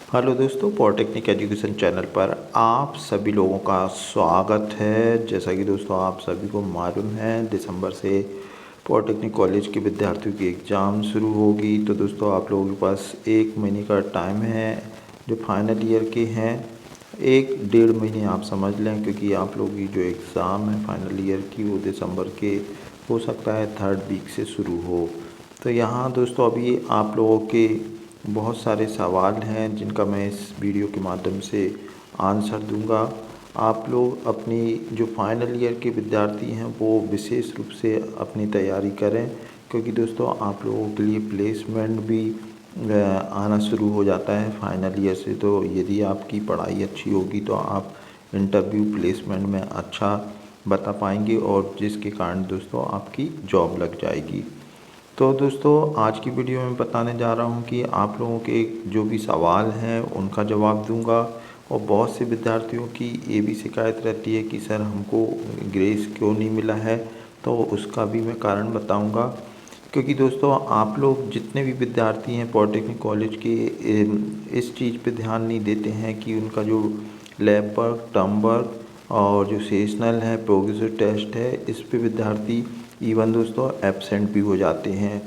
Hello दोस्तों, polytechnic education channel पर आप सभी लोगों का स्वागत है। जैसा कि दोस्तों आप सभी को मालूम है, दिसंबर से पॉलिटेक्निक कॉलेज के विद्यार्थियों की एग्ज़ाम शुरू होगी। तो दोस्तों आप लोगों के पास 1 महीने का टाइम है जो फाइनल ईयर के हैं। 1 डेढ़ महीने आप समझ लें, क्योंकि आप लोगों की जो एग्ज़ाम है फाइनल ईयर की वो दिसंबर के हो सकता है 3rd वीक से शुरू हो। तो यहाँ दोस्तों अभी आप लोगों के बहुत सारे सवाल हैं जिनका मैं इस वीडियो के माध्यम से आंसर दूंगा। आप लोग अपनी जो फाइनल ईयर के विद्यार्थी हैं वो विशेष रूप से अपनी तैयारी करें, क्योंकि दोस्तों आप लोगों के लिए प्लेसमेंट भी आना शुरू हो जाता है फाइनल ईयर से। तो यदि आपकी पढ़ाई अच्छी होगी तो आप इंटरव्यू प्लेसमेंट में अच्छा बता पाएंगे, और जिसके कारण दोस्तों आपकी जॉब लग जाएगी। तो दोस्तों आज की वीडियो में बताने जा रहा हूं कि आप लोगों के जो भी सवाल हैं उनका जवाब दूंगा। और बहुत से विद्यार्थियों की ये भी शिकायत रहती है कि सर हमको ग्रेस क्यों नहीं मिला है, तो उसका भी मैं कारण बताऊंगा। क्योंकि दोस्तों आप लोग जितने भी विद्यार्थी हैं पॉलिटेक्निक कॉलेज के इस चीज़ पे ध्यान नहीं देते हैं कि उनका जो लैब वर्क, टर्म वर्क और जो सेशनल है, प्रोग्रेसिव टेस्ट है, इस पे विद्यार्थी इवन दोस्तों एब्सेंट भी हो जाते हैं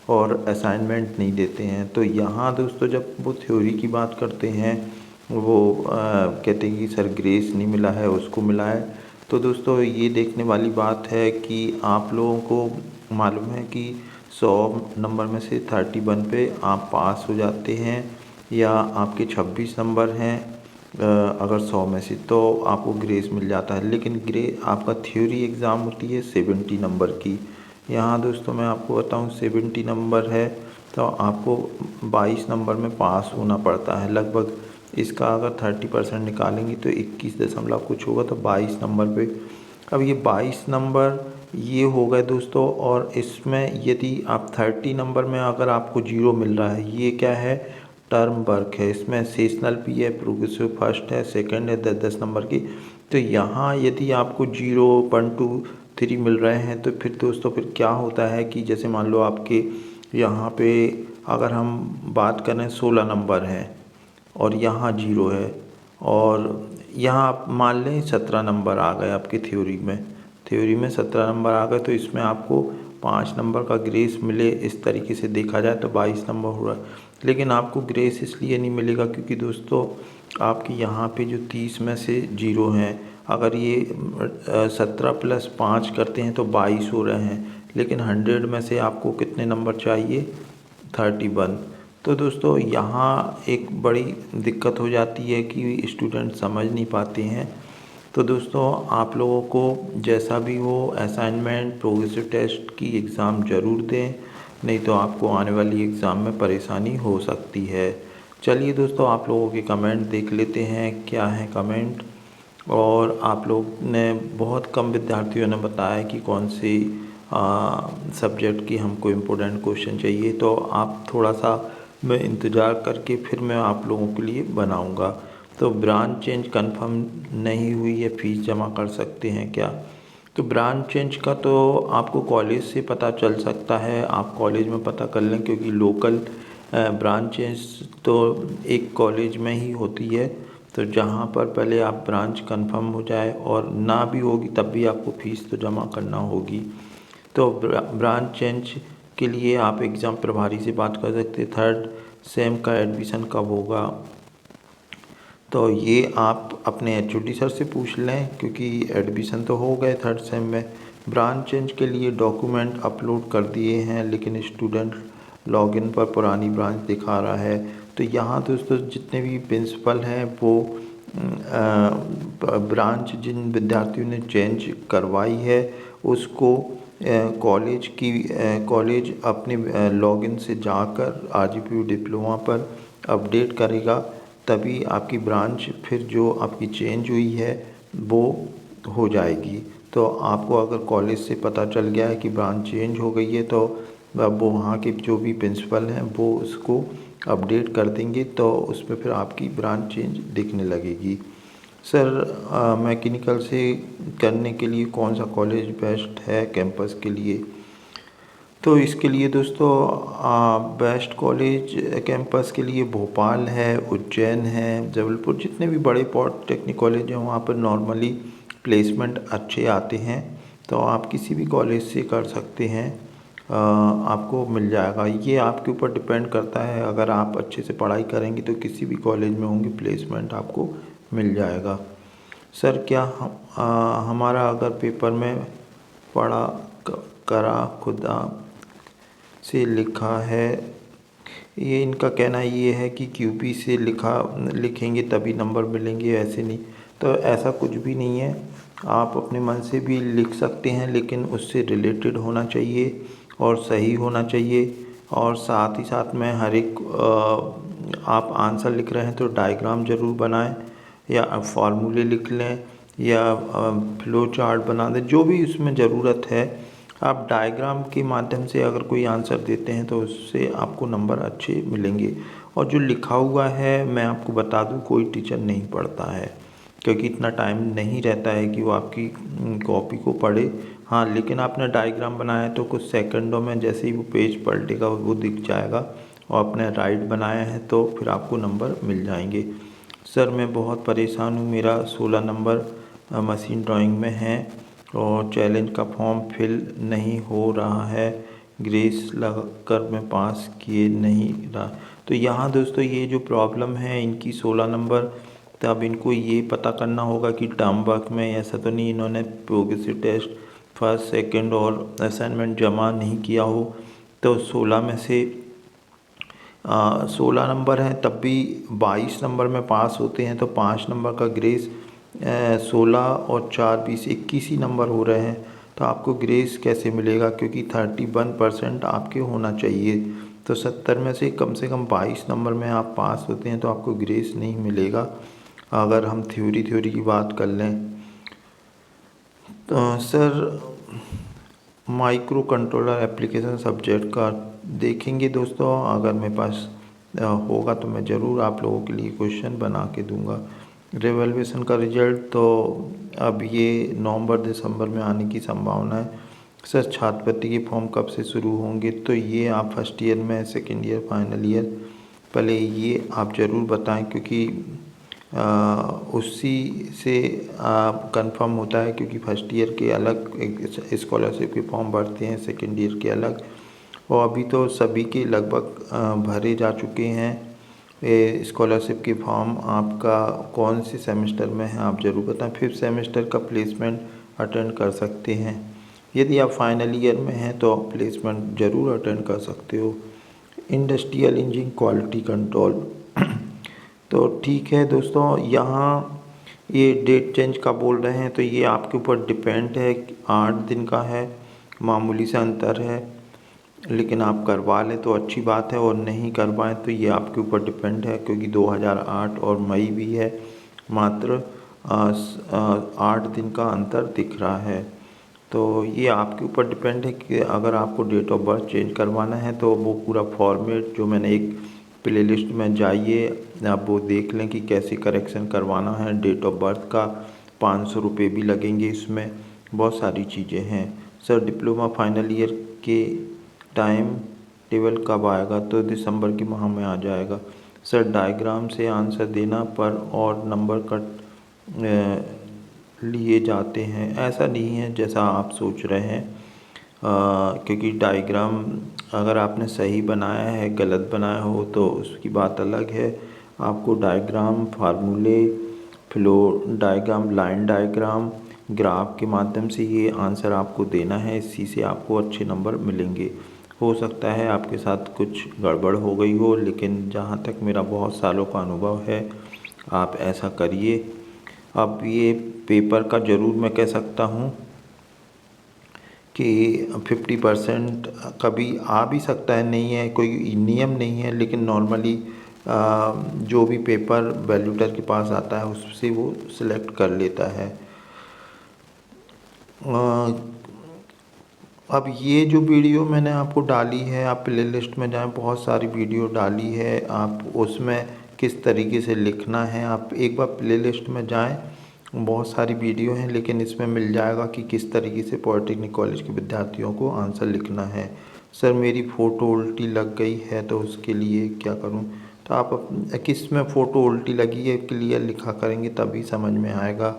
और असाइनमेंट नहीं देते हैं। तो यहाँ दोस्तों जब वो थ्योरी की बात करते हैं, वो कहते हैं कि सर ग्रेस नहीं मिला है, उसको मिला है। तो दोस्तों ये देखने वाली बात है कि आप लोगों को मालूम है कि 100 नंबर में से 31 पे आप पास हो जाते हैं, या आपके 26 नंबर हैं अगर 100 में से, तो आपको ग्रेस मिल जाता है। लेकिन आपका थ्योरी एग्ज़ाम होती है 70 नंबर की। यहाँ दोस्तों मैं आपको बताऊँ 70 नंबर है तो आपको 22 नंबर में पास होना पड़ता है लगभग। इसका अगर 30% निकालेंगे तो 21 दशमलव कुछ होगा, तो 22 नंबर पे। अब ये 22 नंबर ये हो गए दोस्तों, और इसमें यदि आप 30 नंबर में अगर आपको 0 मिल रहा है, ये क्या है, टर्म वर्क है। इसमें सेशनल भी है, प्रोग्रेसिव फर्स्ट है, सेकंड है 10-10 नंबर की। तो यहाँ यदि आपको 0, 1, 2, 3 मिल रहे हैं तो फिर दोस्तों फिर क्या होता है कि जैसे मान लो आपके यहाँ पे अगर हम बात करें 16 नंबर है और यहाँ 0 है, और यहाँ आप मान लें 17 नंबर आ गए आपकी थ्योरी में 17 नंबर आ गए, तो इसमें आपको 5 नंबर का ग्रेस मिले। इस तरीके से देखा जाए तो 22 नंबर हो रहा है। लेकिन आपको ग्रेस इसलिए नहीं मिलेगा क्योंकि दोस्तों आपके यहाँ पे जो 30 में से 0 हैं, अगर ये 17 + 5 करते हैं तो 22 हो रहे हैं। लेकिन 100 में से आपको कितने नंबर चाहिए, 31। तो दोस्तों यहाँ एक बड़ी दिक्कत हो जाती है कि स्टूडेंट समझ नहीं पाते हैं। तो दोस्तों आप लोगों को जैसा भी हो असाइनमेंट, प्रोग्रेसिव टेस्ट की एग्ज़ाम ज़रूर दें, नहीं तो आपको आने वाली एग्ज़ाम में परेशानी हो सकती है। चलिए दोस्तों आप लोगों के कमेंट देख लेते हैं, क्या है कमेंट। और आप लोग ने बहुत कम विद्यार्थियों ने बताया कि कौन सी सब्जेक्ट की हमको इम्पोर्टेंट क्वेश्चन चाहिए। तो आप थोड़ा सा मैं इंतज़ार करके फिर मैं आप लोगों के लिए बनाऊंगा। तो ब्रांच चेंज कंफर्म नहीं हुई है, फ़ीस जमा कर सकते हैं क्या? तो ब्रांच चेंज का तो आपको कॉलेज से पता चल सकता है, आप कॉलेज में पता कर लें, क्योंकि लोकल ब्रांच चेंज तो एक कॉलेज में ही होती है। तो जहाँ पर पहले आप ब्रांच कंफर्म हो जाए, और ना भी होगी तब भी आपको फ़ीस तो जमा करना होगी। तो ब्रांच चेंज के लिए आप एग्ज़ाम प्रभारी से बात कर सकते हैं। 3rd सेम का एडमिशन कब होगा, तो ये आप अपने HOD सर से पूछ लें, क्योंकि एडमिशन तो हो गए 3rd सेम में। ब्रांच चेंज के लिए डॉक्यूमेंट अपलोड कर दिए हैं, लेकिन स्टूडेंट लॉगिन पर पुरानी ब्रांच दिखा रहा है। तो यहाँ दोस्तों जितने भी प्रिंसिपल हैं वो ब्रांच जिन विद्यार्थियों ने चेंज करवाई है उसको कॉलेज अपने लॉगिन से जाकर RGPU डिप्लोमा पर अपडेट करेगा, तभी आपकी ब्रांच फिर जो आपकी चेंज हुई है वो हो जाएगी। तो आपको अगर कॉलेज से पता चल गया है कि ब्रांच चेंज हो गई है, तो वो वहाँ के जो भी प्रिंसिपल हैं वो उसको अपडेट कर देंगे, तो उसमें फिर आपकी ब्रांच चेंज दिखने लगेगी। सर मैकेनिकल से करने के लिए कौन सा कॉलेज बेस्ट है कैंपस के लिए? तो इसके लिए दोस्तों बेस्ट कॉलेज कैंपस के लिए भोपाल है, उज्जैन है, जबलपुर, जितने भी बड़े पॉलिटेक्निक कॉलेज हैं वहाँ पर नॉर्मली प्लेसमेंट अच्छे आते हैं। तो आप किसी भी कॉलेज से कर सकते हैं, आपको मिल जाएगा। ये आपके ऊपर डिपेंड करता है, अगर आप अच्छे से पढ़ाई करेंगे तो किसी भी कॉलेज में होंगे प्लेसमेंट आपको मिल जाएगा। सर क्या हमारा अगर पेपर में पढ़ा करा खुदा से लिखा है, ये इनका कहना ये है कि क्यूपी से लिखेंगे तभी नंबर मिलेंगे, ऐसे नहीं। तो ऐसा कुछ भी नहीं है, आप अपने मन से भी लिख सकते हैं, लेकिन उससे रिलेटेड होना चाहिए और सही होना चाहिए। और साथ ही साथ में हर एक आप आंसर लिख रहे हैं तो डायग्राम ज़रूर बनाएं, या फार्मूले लिख लें, या फ्लो चार्ट बना दें, जो भी उसमें ज़रूरत है। आप डायग्राम के माध्यम से अगर कोई आंसर देते हैं तो उससे आपको नंबर अच्छे मिलेंगे। और जो लिखा हुआ है मैं आपको बता दूं, कोई टीचर नहीं पढ़ता है, क्योंकि इतना टाइम नहीं रहता है कि वो आपकी कॉपी को पढ़े। हाँ, लेकिन आपने डायग्राम बनाया है तो कुछ सेकंडों में जैसे ही वो पेज पलटेगा वो दिख जाएगा, और आपने राइट बनाया है तो फिर आपको नंबर मिल जाएंगे। सर मैं बहुत परेशान हूँ, मेरा 16 नंबर मशीन ड्राइंग में है और चैलेंज का फॉर्म फिल नहीं हो रहा है, ग्रेस लगाकर मैं पास किए नहीं रहा। तो यहाँ दोस्तों ये जो प्रॉब्लम है इनकी 16 नंबर, तो अब इनको ये पता करना होगा कि टर्म वर्क में ऐसा तो नहीं इन्होंने प्रोग्रेसिव टेस्ट फर्स्ट सेकंड और असाइनमेंट जमा नहीं किया हो। तो 16 में से 16 नंबर हैं, तब भी 22 नंबर में पास होते हैं, तो 5 नंबर का ग्रेस 16 और 4 20 21 ही नंबर हो रहे हैं। तो आपको ग्रेस कैसे मिलेगा, क्योंकि 31% आपके होना चाहिए। तो 70 में से कम 22 नंबर में आप पास होते हैं तो आपको ग्रेस नहीं मिलेगा। अगर हम थ्योरी की बात कर लें तो sir micro controller application subject का देखेंगे दोस्तों, अगर मेरे पास होगा तो मैं ज़रूर आप लोगों के लिए क्वेश्चन बना के दूंगा। रिवैल्यूएशन का रिजल्ट तो अब ये नवंबर दिसंबर में आने की संभावना है। सर छात्रवृत्ति के फॉर्म कब से शुरू होंगे, तो ये आप फर्स्ट ईयर में, सेकेंड ईयर, फाइनल ईयर, पहले ये आप ज़रूर बताएं, क्योंकि उसी से कंफर्म होता है, क्योंकि फर्स्ट ईयर के अलग स्कॉलरशिप के फॉर्म भरते हैं, सेकेंड ईयर के अलग। और अभी तो सभी के लगभग भरे जा चुके हैं स्कॉलरशिप के फॉर्म। आपका कौन से सेमेस्टर में है आप ज़रूर बताएं। 5th सेमेस्टर का प्लेसमेंट अटेंड कर सकते हैं। यदि आप फाइनल ईयर में हैं तो आप प्लेसमेंट ज़रूर अटेंड कर सकते हो। इंडस्ट्रियल इंजीनियरिंग क्वालिटी कंट्रोल तो ठीक है दोस्तों, यहाँ ये डेट चेंज का बोल रहे हैं तो ये आपके ऊपर डिपेंड है। 8 दिन का है, मामूली सा अंतर है, लेकिन आप करवा लें तो अच्छी बात है, और नहीं करवाएं तो ये आपके ऊपर डिपेंड है, क्योंकि 2008 और मई भी है, मात्र 8 दिन का अंतर दिख रहा है। तो ये आपके ऊपर डिपेंड है कि अगर आपको डेट ऑफ बर्थ चेंज करवाना है तो वो पूरा फॉर्मेट जो मैंने एक प्लेलिस्ट में जाइए, आप वो देख लें कि कैसे करेक्शन करवाना है। डेट ऑफ बर्थ का 500 रुपये भी लगेंगे, इसमें बहुत सारी चीज़ें हैं। सर डिप्लोमा फाइनल ईयर के टाइम टेबल कब आएगा, तो दिसंबर के माह में आ जाएगा। सर डायग्राम से आंसर देना पर और नंबर कट लिए जाते हैं, ऐसा नहीं है जैसा आप सोच रहे हैं, क्योंकि डायग्राम अगर आपने सही बनाया है, गलत बनाया हो तो उसकी बात अलग है। आपको डायग्राम, फार्मूले, flow diagram, line diagram, graph के माध्यम से ये आंसर आपको देना है, इसी से आपको अच्छे नंबर मिलेंगे। हो सकता है आपके साथ कुछ गड़बड़ हो गई हो, लेकिन जहाँ तक मेरा बहुत सालों का अनुभव है, आप ऐसा करिए। अब ये पेपर का ज़रूर मैं कह सकता हूँ कि 50% कभी आ भी सकता है, नहीं है कोई नियम नहीं है, लेकिन नॉर्मली जो भी पेपर वैल्यूटर के पास आता है उससे वो सिलेक्ट कर लेता है। अब ये जो वीडियो मैंने आपको डाली है, आप प्लेलिस्ट में जाएं, बहुत सारी वीडियो डाली है, आप उसमें किस तरीके से लिखना है आप एक बार प्लेलिस्ट में जाएं। बहुत सारी वीडियो हैं, लेकिन इसमें मिल जाएगा कि किस तरीके से पॉलिटेक्निक कॉलेज के विद्यार्थियों को आंसर लिखना है। सर मेरी फ़ोटो उल्टी लग गई है तो उसके लिए क्या करूं? तो आप किस में फ़ोटो उल्टी लगी है क्लियर लिखा करेंगे तभी समझ में आएगा।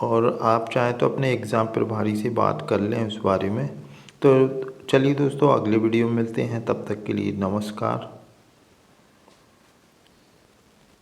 और आप चाहें तो अपने एग्ज़ाम प्रभारी से बात कर लें उस बारे में। तो चलिए दोस्तों, अगले वीडियो में मिलते हैं, तब तक के लिए नमस्कार।